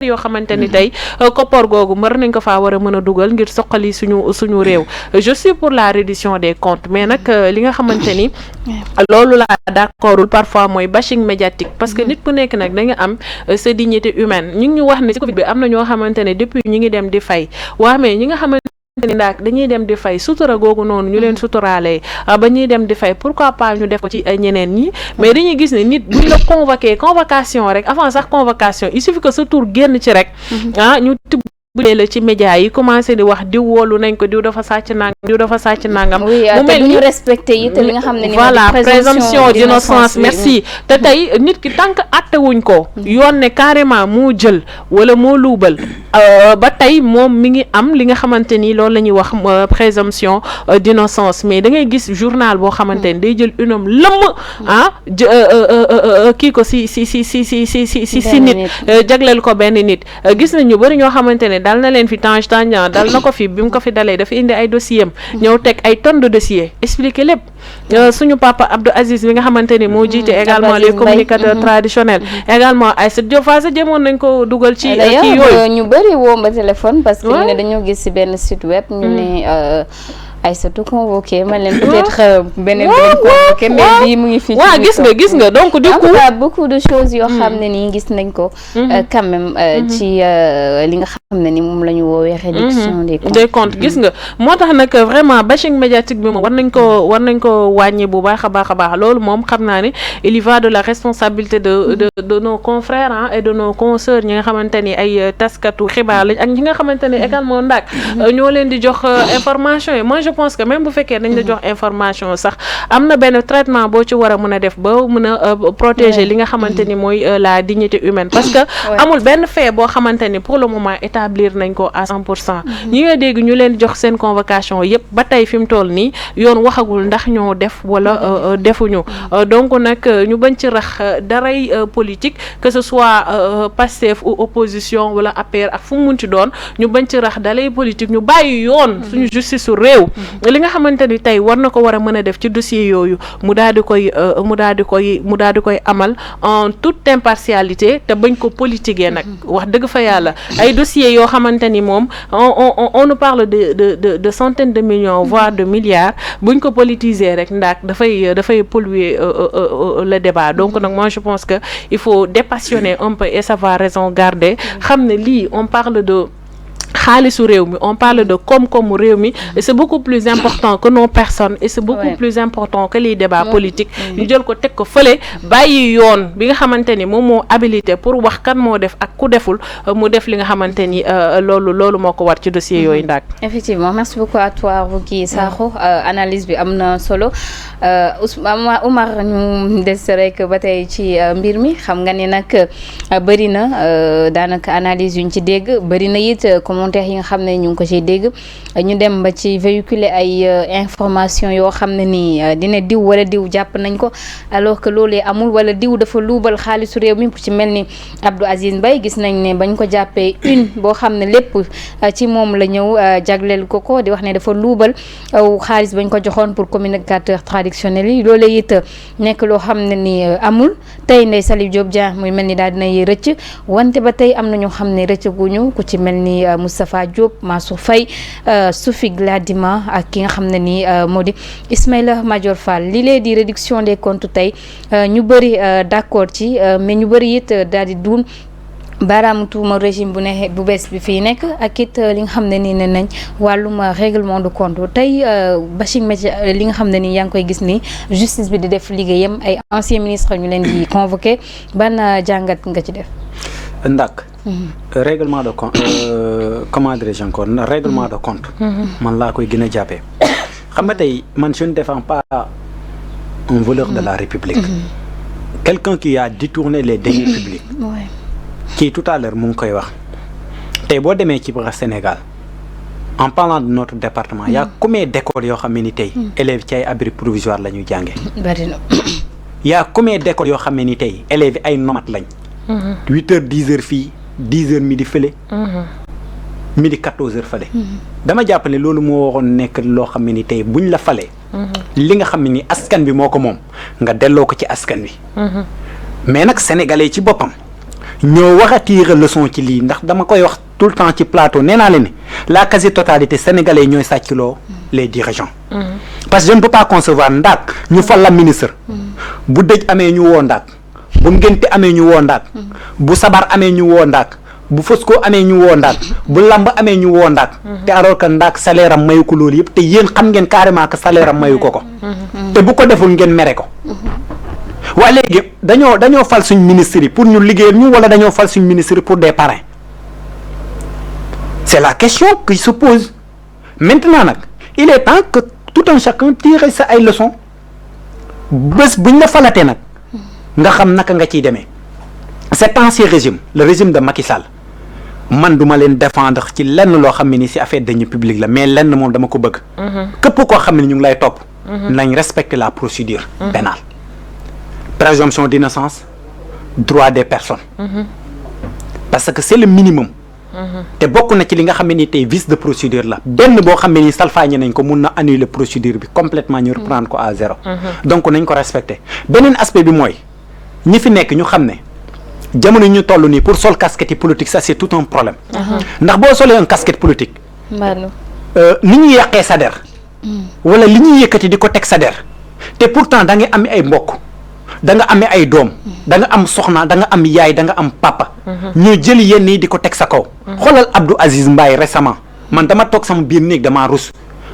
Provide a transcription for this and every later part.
yoo xamante ni tey koppar googu mën nañ ko faa war a mën a dugal ngir soqali suñu réew je suis pour la reddition des comptes mais nag li nga xamante ni loolu laa d'accordul parfois mooy bashing médiatique parce que nit ku nekk nag da nga am sa dignité humaine ñu ngi ñu wax ne ci Covid bi am na ñoo xamante ne depuis ñi ngi dem di fay waa mais ñi nga xamante ni ndaak dañuy dem di fay sutura googu noonu ñu leen suturaalee ba ñuy dem di fay pourquoi pas ñu def ko ci ñeneen ñi mais dañuy gis ne nit buñ la convocation rek avant sax convocation il suffit que sa tour génn ci rek ñu bulee la ci média yi commencé di wax diw woolu nañ ko diw dafa sàcc nangam mu mel ni respecté yi te li nga xam ne ni voilà présomption d'innocence merci te tey nit ki tant que attewuñ ko yoon ne carrément moo jël wala moo luubal ba tey moom mi ngi am li nga xamante ni loolu la ñuy wax présomption d'innocence mais da ngay gis journal boo xamante ni day jël unam kii ko si nit jagleel ko benn nit gis nañ ñu bëri ñoo xamante ne dal na leen fi Tange Tandian dal na ko fi bi mu ko fi dalee dafa indi ay dossier am ñëw teg ay tonnes de dossiers expliquer lépp suñu papa Abdou Aziz bi nga xamante ni moo jiite également les communicateurs traditionnels également ay sa fa sa jëmoon nañ ko dugal ci kii yooyu ñu bëri woo ma téléphone parce que ñu ne dañoo gis ci benn site web ñu ne Aïssatou convoqué man leen peut-être beneen bi lañ convoqué mais bii mu ngi fii waaw gis nga donc du coup beaucoup de choses yoo xam ne nii gis nañ ko quand même ci li nga xam ne ni moom la ñu woowee réduction des comptes gis nga moo tax nag vraiment bashing médiatique bi moom war nañ ko wàññi bu baax a baax loolu moom xam naa ne il y va de la responsabilité de nos confrères et de nos consoeurs ñi nga xamante ni ay taskatu xibaar lañ ak ñi nga xamante ni également ndaak ñoo leen di jox information yi je pense que même bu fekkee dañ la jox information sax am na benn traitement boo ci war a mën a def ba mën a protéger li nga xamante ni mooy la dignité humaine parce que amul benn fait boo xamante ni pour le moment établir nañ ko à 100% ñi nga dégg ñu leen jox seen convocation yépp ba tey fi mu toll nii yoon waxagul ndax ñoo def wala defuñu donc nag ñu bañ ci rax daray politique que ce soit Pastef ou opposition wala APR ak fu mu munti doon ñu bañ ci rax daray politique ñu bàyyi yoon suñu justice su réew li nga xamante ni tey war na ko war a mën a def ci dossier yooyu mu daal di koy amal en toute impartialité te bañ ko politiquer nag wax dëgg fa yàlla ay dossiers yoo xamante ni moom on nous parle de centaines de millions voire de milliards buñ ko politiser rek ndaak dafay polluer le débat donc nag moi je pense que il faut dépassionner un peu et savoir raison garder xam ne lii on parle de xaalisu réew mi on parle de koom-koomu réew mi et c'est beaucoup plus important que nos personnes et c'est beaucoup plus important que les débats politiques ñu jël ko teg ko fële bàyyi yoon bi nga xamante ni moom moo habilité pour wax kan moo def ak ku deful mu def li nga xamante ni loolu moo ko war ci dossier yooyu ndaak effectivement merci beaucoup à toi Rougui Sakho analyse bi am na solo Oumar ñu des rek ba tey ci mbir mi xam nga ni nag bëri na daanaka analyse yuñ ci dégg bëri na it commentaire yi nga xam ne ñu ngi ko ciy dégg ñu dem ba ci véhiculer ay information yoo xam ne nii dina diw wala diw jàpp nañ ko alors que loolee amul wala diw dafa luubal xaalisu réew mi ku ci mel ni Abdou Aziz Mbaye gis nañ ne bañ ko jàppee une boo xam ne lépp ci moom la ñëw jagleel ko di wax ne dafa luubal xaalis bañ ko joxoon pour communicateur traditionnel yi loolee it nekk loo xam ne ni amul tey Ndeye Saly Diop Dieng muy mel ni daal dinay rëcc wante ba tey am na ñoo xam ne rëccaguñu ku ci mel ni Moustapha Diop Mansour Faye Soufi Gladima ak ki nga xam ne ni moo di Ismaïla Madior Fall li lee di réduction des comptes tey ñu bëri d'accord ci mais ñu bëri it daal di duun baaraamu tuuma régime bu bees bi fii nekk ak it li nga xam ne nii ne nañ wàllum règlement de compte tey bashing média li nga xam ne nii yaa ngi koy gis ni justice bi di def liggéeyam ay anciens ministres ñu leen di convoqué ban jàngat nga ci def ndak règlement de compte comment dirais-je encore règlement de compte man laa koy gën a jàppee xam nga tey man je ne défends pas un voleur de la République quelqu'un qui a détourné les deniers publics kii tout à l'heure mu ngi koy wax tey boo demee ci biir Sénégal en parlant de notre département y a combien d'écoles yoo xam ne ni tey élèves ci ay abri provisoire la ñuy jàngee bari na y a combien d'écoles yoo xam ne ni tey élèves yi ay nomades lañ 8h 10h fii 10h midi fële midi 14h fële dama jàpp ne loolu moo waroon nekk loo xam ne ni tey buñ la falee li nga xam ne ni askan bi moo ko moom nga delloo ko ci askan wi mais nag sénégalais ci boppam ñoo war a tirer leçon ci lii ndax dama koy wax tout le temps ci plateau nee naa leen ni la quasi-totalité sénégalais ñooy sàccloo les dirigeants. parce que je ne peux pas concevoir ndaak ñu fal la ministre. bu dëj amee ñu woo ndaak bu ngénte amee ñu woo ndaak bu sabar amee ñu woo ndaak bu fosco amee ñu woo ndaak bu lamb amee ñu woo ndaak te alors que ndaak salaire am mayu ko loolu yëpp te yéen xam ngeen carrément que salaire am mayu ko te bu ko deful ngeen mere ko. waa léegi dañoo fal suñ ministre yi pour ñu liggéeyal ñu wala dañoo fal suñ ministre yi pour des parrains c'est la question qui se pose maintenant nag il est temps que tout un chacun tire sa ay leçons bés buñ la falatee nag nga xam naka nga ciy demee cet ancien régime le régime de Macky Sall man duma leen défendre ci lenn loo xam ne ni ci affaire deniers publics la mais lenn moom dama ko bëgg. képp koo xam ne ñu ngi lay topp. nañ respecter la procédure pénale. présomption d'innocence droit des personnes. parce que c'est le minimum. te bokk na ci li nga xam ne ni tey vice de procédure la benn boo xam ne ni salfaañe nañ ko mun na annuler procédure bi complètement ñu reprendre ko à zéro. donc nañ ko respecter beneen aspect bi mooy ñi fi nekk ñu xam ne jamono ñu toll nii pour sol casquette politique ça c'est tout un problème. ndax boo solee un casquette politique. ni ñuy yàqee sa der. wala li ñuy yëkkati di ko teg sa der te pourtant da nga am ay mbokk da nga amee ay doom da nga am soxna da nga am yaay da nga am papa. ñoo jël yenn yi di ko teg sa kaw. xoolal Abdou Aziz Mbaye récemment man dama toog sama biir néeg damaa rus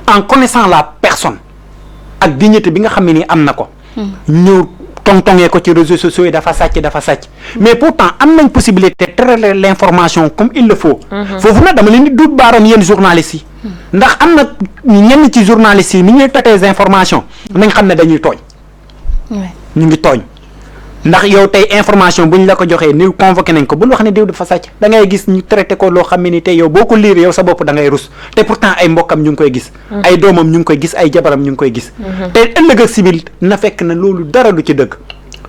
en connaissant la personne ak dignité bi nga xam ne nii am na ko. ñëw tongtongee ko ci réseaux sociaux yi dafa sàcc mais pourtant am nañ possibilité traiter l'information comme il le faut. foofu nag dama leen di duut baaram yéen journalistes yi. ndax am na ñenn ci journalistes yi ni ñuy traiter information nañ xam ne dañuy tooñ. ñu ngi tooñ ndax yow tey information bu ñu la ko joxee ni convoqué nañ ko bul wax ne diw dafa sàcc da ngay gis ñu traité ko loo xam ne ni tey yow boo ko liir yow sa bopp da ngay rus te pourtant ay mbokkam ñu ngi koy gis. ay doomam ñu ngi koy gis ay jabaram ñu ngi koy gis. te ëllëg ak sibil na fekk na loolu dara du ci dëgg.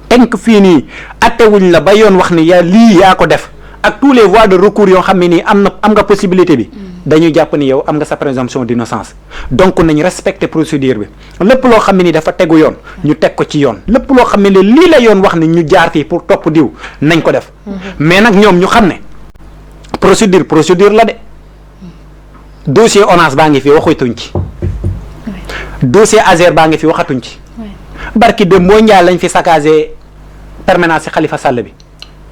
tenk fii nii attewuñ la ba yoon wax ni lii yaa ko def ak tous les voies de recours yoo xam ne nii am nga possibilité bi. dañuy jàpp ni yow am nga sa présomption d'innocence donc nañ respecter procédure bi lépp loo xam ne ni dafa tegu yoon ñu teg ko ci yoon lépp loo xam ne lii la yoon wax ni ñu jaar fii pour topp diw nañ ko def mais nag ñoom ñu xam ne procédure la de dossier ONAS baa ngi fi waxatuñ ci dossier Azer baa ngi fi waxatuñ ci barki dem boo njaay lañ fi saccagé permanence ci Khalifa Sall bi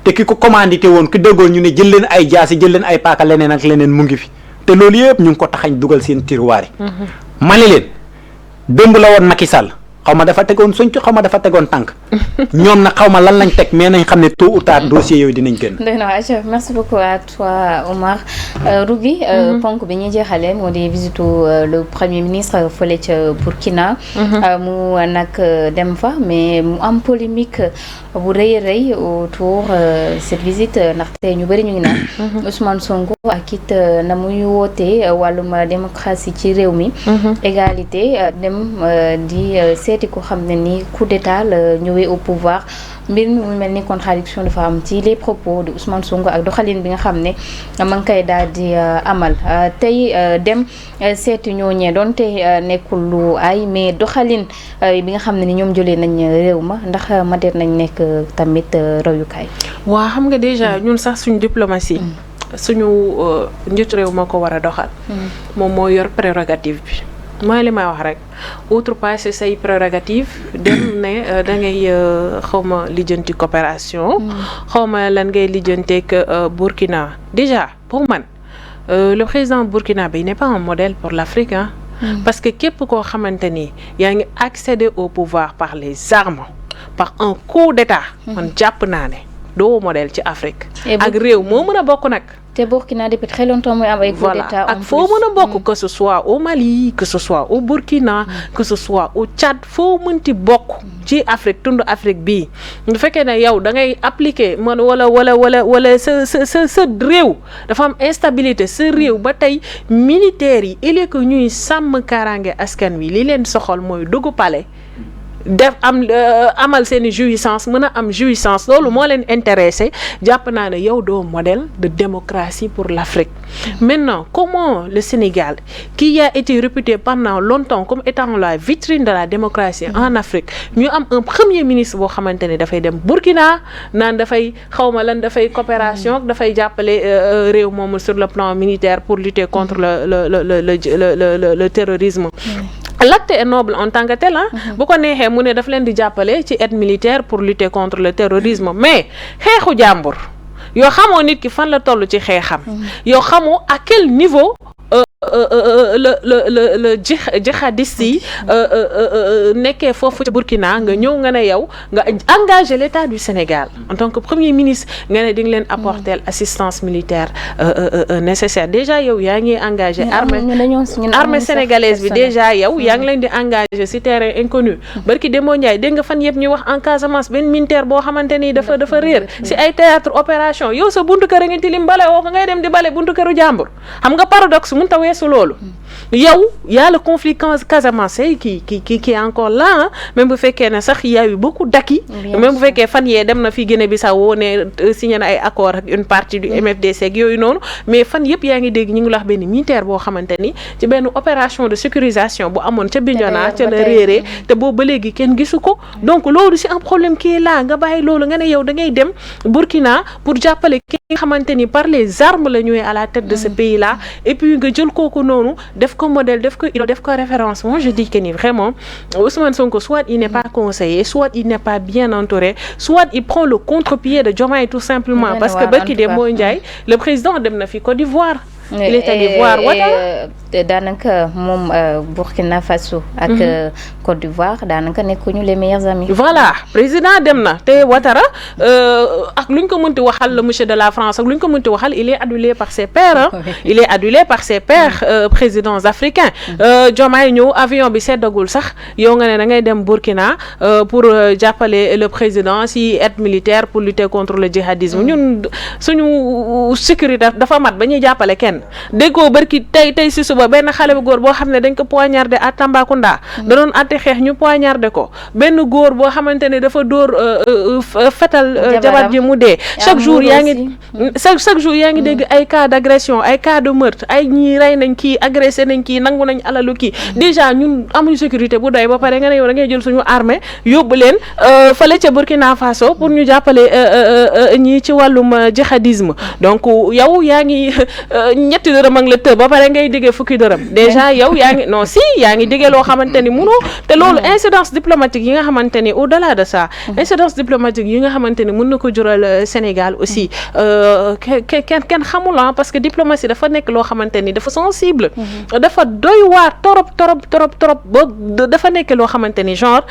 te ki ko commandité woon ki déggoon ñu ne jël leen ay jaasi jël leen ay paaka leneen ak leneen mu ngi fi te loolu yëpp ñu ngi ko taxañ dugal seen tiroir yi. ma ne leen démb la woon Macky Sall xaw ma dafa tegoon soñcu xaw ma dafa tegoon tànk ñoom nag xaw ma lan lañ teg mais nañ xam ne tôt ou tard dossier yooyu dinañ génn. merci beaucoup à toi Omar Rougui. ponk bi ñuy jeexalee moo di visitu le premier ministre fële ca Burkina. mu nag dem fa mais mu am polémique bu rëy a rëy autour cette visite ndaxte ñu bëri ñu ngi naan Ousmane Sonko ak it na muy wootee wàllum démocratie ci réew mi. égalité dem di seeti ko xam ne ni coup d'état la ñëwee au pouvoir mbir mi mu mel ni contradiction dafa am ci les propos de Ousmane Sonko ak doxalin bi nga xam ne ma ngi koy daal di amal tey dem seeti ñooñee doonte nekkul lu ay mais doxalin bi nga xam ne ni ñoom jëlee nañ réew ma ndax madeet nañ nekk tamit royukaay. waa xam nga déjà ñun sax suñu diplomatie. suñu njiit réew moo ko war a doxal. moom moo yor prérogative bi. mooy li may wax rek outrepasser say prérogative dem ne da ngay xawma lijjanti coopération xawma lan ngay lijjanteeg Burkina déjà pour man le président burkinabé n'est pas un modèle pour l'Afrique hein. Parce que képp koo xamante ni yaa ngi accéder au pouvoir par les armes par un coup d'état man jàpp naa ne doo modèle ci Afrique ak réew moo mën a bokk nag te Burkina depuis très longtemps muy am ay coup d'état ak foo mën a bokk que ce soit au Mali que ce soit au Burkina que ce soit au Tchad foo mënti bokk ci Afrique tund Afrique bii bu fekkee ne yow da ngay appliquer man wala sa réew dafa am instabilité sa réew ba tey militaires yi il est que ñuy sàmm kaaraange askan wi li leen soxal mooy dugg palais def amal seen jouissance mën a am jouissance loolu moo leen intéressé jàpp naa ne yow doo modèle de démocratie pour l'Afrique. Maintenant, comment le Sénégal, qui a été réputé pendant longtemps comme étant la vitrine de la démocratie en Afrique, ñu am un premier ministre boo xamante ne dafay dem Burkina naan dafay xawma lan dafay coopération dafay jàppale réew moomu sur le plan militaire pour lutter contre le terrorisme. L'acte est noble en tant que tel bu ko neexee mu ne daf leen di jàppale ci aide militaire pour lutter contre le terrorisme mais xeexu jàmbur yoo xamoo nit ki fan la toll ci xeexam yoo xamoo à quel niveau le jihadiste yi nekkee foofu ci Burkina nga ñëw nga ne yow nga engagé l'État du Sénégal en tant que premier ministre nga ne di nga leen apporter assistance militaire nécessaire déjà yow yaa ngi engagé armée sénégalaise bi déjà yow yaa ngi leen di engagé ci terrain inconnu barki Demba Ndiaye dégg nga fan yëpp ñu wax en Casamance benn militaire boo xamante ni dafa réer ci ay théâtre opération yow sa buntu kër a ngi tilim bale woo ko ngay dem di bale buntu këru jàmbur xam nga paradoxe mun ta weesu loolu yow y a le conflit Casamance qui est encore là même bu fekkee ne sax y a eu beaucoup d'acquis même bu fekkee fan yee dem na fi Guinée-Bissau ne signé na ay accord ak une partie du MFDC ak yooyu noonu mais fan yëpp yaa ngi dégg ñu ngi wax benn militaire boo xamante ni ci benn opération de sécurisation bu amoon ca Bignona ca la réeree te boobu ba léegi kenn gisu ko donc loolu c'est un problème qui est là nga bàyyi loolu nga ne yow da ngay dem Burkina pour jàppale ki nga xamante ni par les armes la ñëwee à la tête de ce pays là et puis nga jël kooku noonu def ko modèle def ko référence. Moi je dis que ni vraiment Ousmane Sonko soit il n'est pas conseillé soit il n'est pas bien entouré soit il prend le contre-pied de Diomaye tout simplement parce que barki Demba Ndiaye le président dem na fi Côte d'Ivoire il est allé voir Ouattara daanaka moom Burkina Faso ak Côte d'Ivoire daanaka nekkuñu les meilleurs amis. Voilà président dem na te Ouattara ak lu ñu ko mënti waxal le monsieur de la France ak lu ñu ko mënti waxal il est adulé par ses pairs il est adulé par ses pairs présidents africains. Diomaye ñëw avion bi seddagul sax yow nga ne da ngay dem Burkina pour jàppale le président si aide militaire pour lutter contre le djihadisme ñun suñu sécurité dafa mat ba ñuy jàppale kenn déggoo barki tey si suba benn xale bu góor boo xam ne dañ ko poignardé à Tambacounda da doon àtte xeex ñu poignardé ko benn góor boo xamante ne dafa dóor fetal jabar ji mu dee chaque jour yaa ngi dégg ay cas d'agression ay cas de meurtre ay ñii rey nañ kii agressé nañ kii nangu nañ alalu kii déjà ñun amuñu sécurité bu doy ba pare nga ne yow da ngay jël suñu armée yóbbu leen fële ca Burkina Faso pour ñu jàppale ñii ci wàllum jihadisme donc yow yaa ngi ñetti dërëm ak la të ba pare ngay diggee fukki dërëm déjà yow yaa ngi diggee loo xamante ni munoo te loolu incidence diplomatique yi nga xamante ni au delà de ça incidence diplomatique yi nga xamante ni mën na ko jural Sénégal aussi kenn xamul parce que diplomatie dafa nekk loo xamante ni dafa sensible dafa doy waar torop ba dafa nekk loo xamante ni genre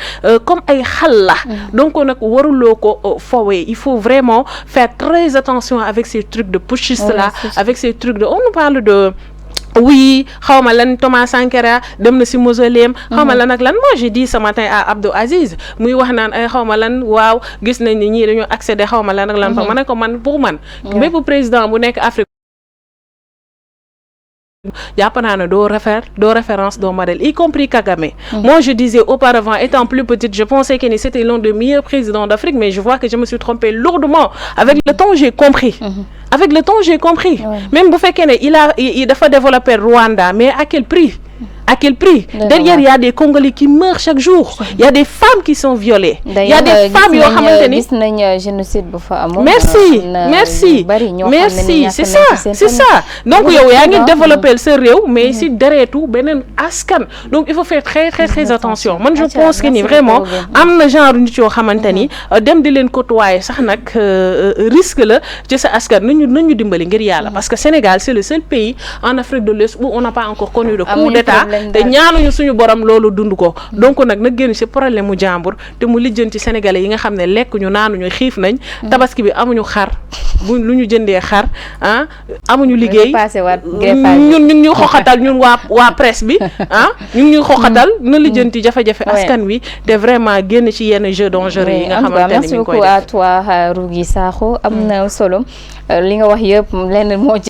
comme ay xal la donc nag waruloo ko fowee il faut vraiment faire très attention avec ces trucs de putschistes là avec ces trucs de on nous parle de oui xawma lan Thomas Sankara dem na ci mausoleum xawma lan ak lan moi j'ai dit ce matin à Abdou Aziz muy wax naan ay xawma lan waaw gis nañ ni ñii dañoo accéder xawma lan ak lan fa ma ne ko man pour man bépp président bu nekk Afrique jàpp naa ne doo référence doo modèle y compris Kagame. Moi je disais auparavant étant plus petite je pensais que c'était l'un des meilleurs présidents d'Afrique mais je vois que je me suis trompée lourdement avec le temps j'ai compris même bu fekkee ne il dafa développer Rwanda mais à quel prix derrière il y a des Congolais qui meurent chaque jour il y a des femmes qui sont violées il y a des femmes yoo xamante ni gis nañ génocide bu fa amoon merci c'est ça donc yow yaa ngi développer sa réew mais si dereetu beneen askan donc il faut faire très très très attention man je pense que ni vraiment am na genre nit yoo xamante ni dem di leen côtoyer sax nag risque la ci sa askan nañu dimbali ngir yàlla parce que Sénégal c'est le seul pays en Afrique de l'Ouest où on n'a pas encore connu de coup d'état te ñaanuñu suñu borom loolu dund ko donc nag na génn ci problème mu jàmbur te mu lijjanti sénégalais yi nga xam ne lekk ñu naanuñu xiif nañ tabaski bi amuñu xar bu lu ñu jëndee xar amuñu liggéey ñun ñu xoxatal ñun waa presse bi ñu ngi ñuy xoxatal na lijjanti jafe-jafe askan wi te vraiment génn ci yenn jeux dangereux yi nga xamante ne mi ngi koy def. Merci beaucoup à toi Rougui Sakho am na solo li nga wax yëpp lenn moo